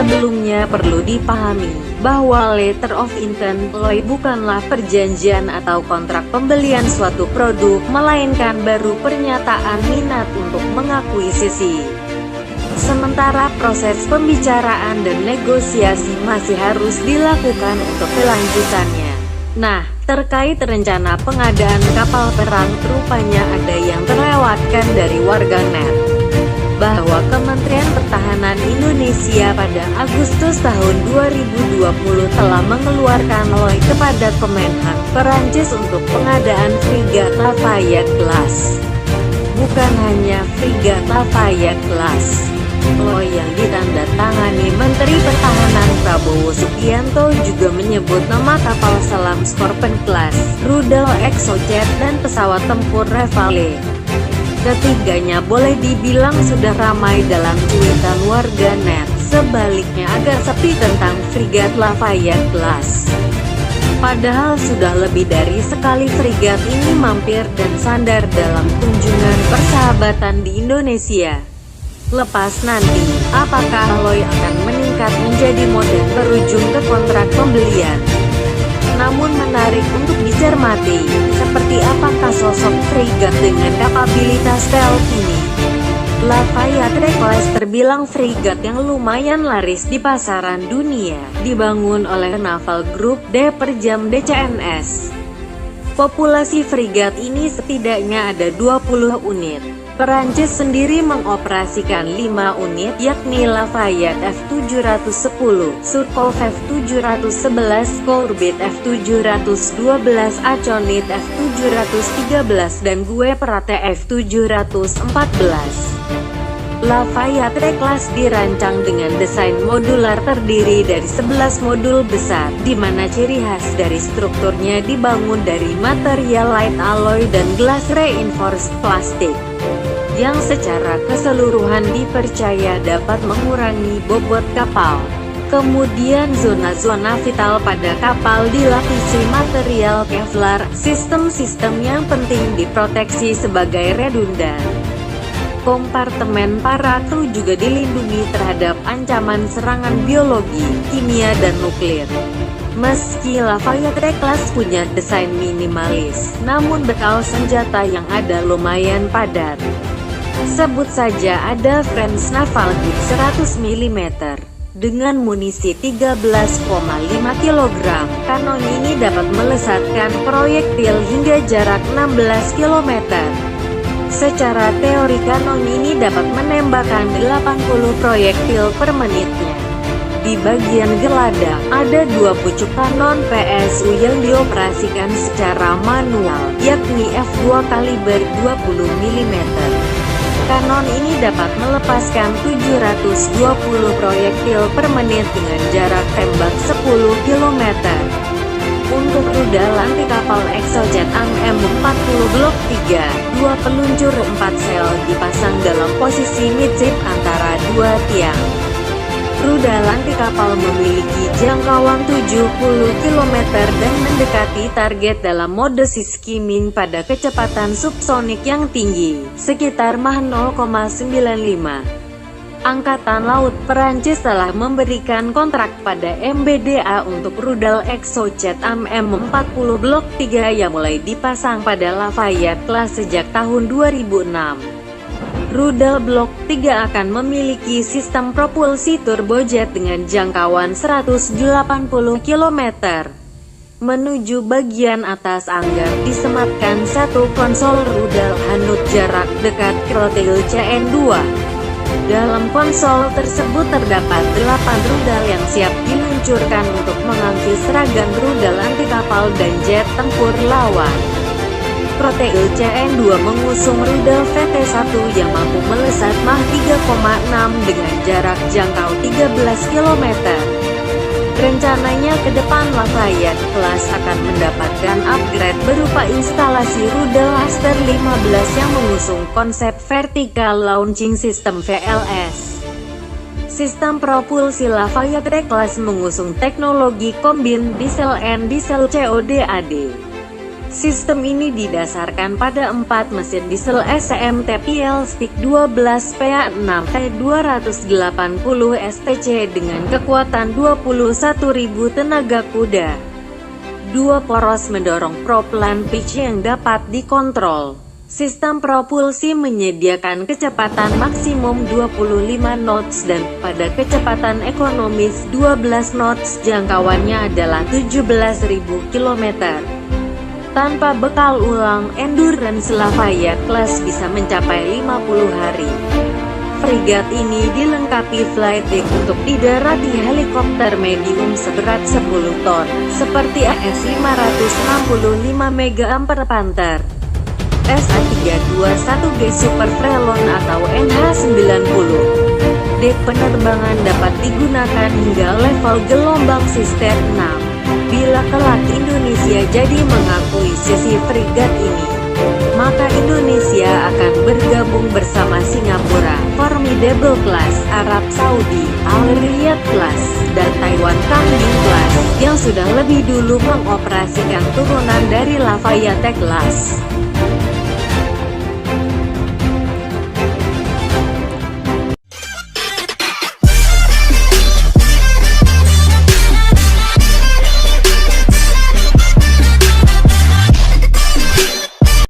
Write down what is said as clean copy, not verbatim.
Sebelumnya perlu dipahami, bahwa letter of intent LOI bukanlah perjanjian atau kontrak pembelian suatu produk, melainkan baru pernyataan minat untuk mengakuisisi. Sementara proses pembicaraan dan negosiasi masih harus dilakukan untuk kelanjutannya. Nah, terkait rencana pengadaan kapal perang, rupanya ada yang terlewatkan dari warganet, bahwa Kementerian Pertahanan Indonesia pada Agustus tahun 2020 telah mengeluarkan LOI kepada Kemenhan Perancis untuk pengadaan frigat Lafayette Class. Bukan hanya frigat Lafayette Class. LOI yang ditandatangani Menteri Pertahanan Prabowo Subianto juga menyebut nama kapal selam Scorpion Class, rudal Exocet, dan pesawat tempur Rafale. Ketiganya boleh dibilang sudah ramai dalam cuitan warganet, sebaliknya agak sepi tentang frigat Lafayette Class. Padahal sudah lebih dari sekali frigat ini mampir dan sandar dalam kunjungan persahabatan di Indonesia. Lepas nanti, apakah LOI akan meningkat menjadi model berujung ke kontrak pembelian? Namun menarik untuk dicermati, seperti apakah sosok frigat dengan kapabilitas stealth ini? Lafayette Class terbilang frigat yang lumayan laris di pasaran dunia, dibangun oleh Naval Group D per jam DCNS. Populasi frigat ini setidaknya ada 20 unit. Perancis sendiri mengoperasikan 5 unit, yakni Lafayette F710, Surcouf F711, Courbet F712, Aconit F713, dan Gue Prate F714. Lafayette Class dirancang dengan desain modular terdiri dari 11 modul besar, di mana ciri khas dari strukturnya dibangun dari material light alloy dan glass reinforced plastik, yang secara keseluruhan dipercaya dapat mengurangi bobot kapal. Kemudian zona-zona vital pada kapal dilapisi material Kevlar, sistem-sistem yang penting diproteksi sebagai redundan. Kompartemen para kru juga dilindungi terhadap ancaman serangan biologi, kimia, dan nuklir. Meski Lafayette Class punya desain minimalis, namun bekal senjata yang ada lumayan padat. Sebut saja ada French Naval Hit 100 mm. Dengan munisi 13,5 kg, kanon ini dapat melesatkan proyektil hingga jarak 16 km. Secara teori kanon ini dapat menembakkan 80 proyektil per menitnya. Di bagian geladak, ada 2 pucuk kanon PSU yang dioperasikan secara manual, yakni F2 kaliber 20 mm. Kanon ini dapat melepaskan 720 proyektil per menit dengan jarak tembak 10 km. Untuk rudal anti kapal Exocet AM40 Blok 3, 2 peluncur 4 sel dipasang dalam posisi midship antara 2 tiang. Rudal anti kapal memiliki jangkauan 70 km dan mendekati target dalam mode sea skimming pada kecepatan subsonik yang tinggi, sekitar Mach 0,95. Angkatan Laut Perancis telah memberikan kontrak pada MBDA untuk rudal Exocet AM40 Blok 3 yang mulai dipasang pada Lafayette Class sejak tahun 2006. Rudal Blok 3 akan memiliki sistem propulsi turbojet dengan jangkauan 180 km. Menuju bagian atas anggar disematkan satu konsol rudal Hanut jarak dekat Krotil CN2. Dalam konsol tersebut terdapat 8 rudal yang siap diluncurkan untuk mengangkis serangan rudal anti kapal dan jet tempur lawan. Krotil CN2 mengusung rudal VT1 yang mampu melesat Mach 3,6 dengan jarak jangkau 13 km. Rencananya ke depan Lafayette Class akan mendapatkan upgrade berupa instalasi rudal Aster 15 yang mengusung konsep Vertical Launching System VLS. Sistem propulsi Lafayette Class mengusung teknologi kombin diesel and diesel CODAD. Sistem ini didasarkan pada 4 mesin diesel SMT-PL Stick 12 PA6 T280 STC dengan kekuatan 21.000 tenaga kuda. Dua poros mendorong propellan pitch yang dapat dikontrol. Sistem propulsi menyediakan kecepatan maksimum 25 knots dan pada kecepatan ekonomis 12 knots, jangkauannya adalah 17.000 km. Tanpa bekal ulang, Endurance Lafayette Class bisa mencapai 50 hari. Frigat ini dilengkapi flight deck untuk didarati helikopter medium seberat 10 ton, seperti AS-565 Mega Panther, SA-321G Super Frelon atau NH-90. Dek penerbangan dapat digunakan hingga level gelombang Sister 6. Bila kelak Indonesia jadi mengakuisisi frigat ini, maka Indonesia akan bergabung bersama Singapura, Formidable Class, Arab Saudi, Al Riyadh Class, dan Taiwan Kangding Class, yang sudah lebih dulu mengoperasikan turunan dari Lafayette Class.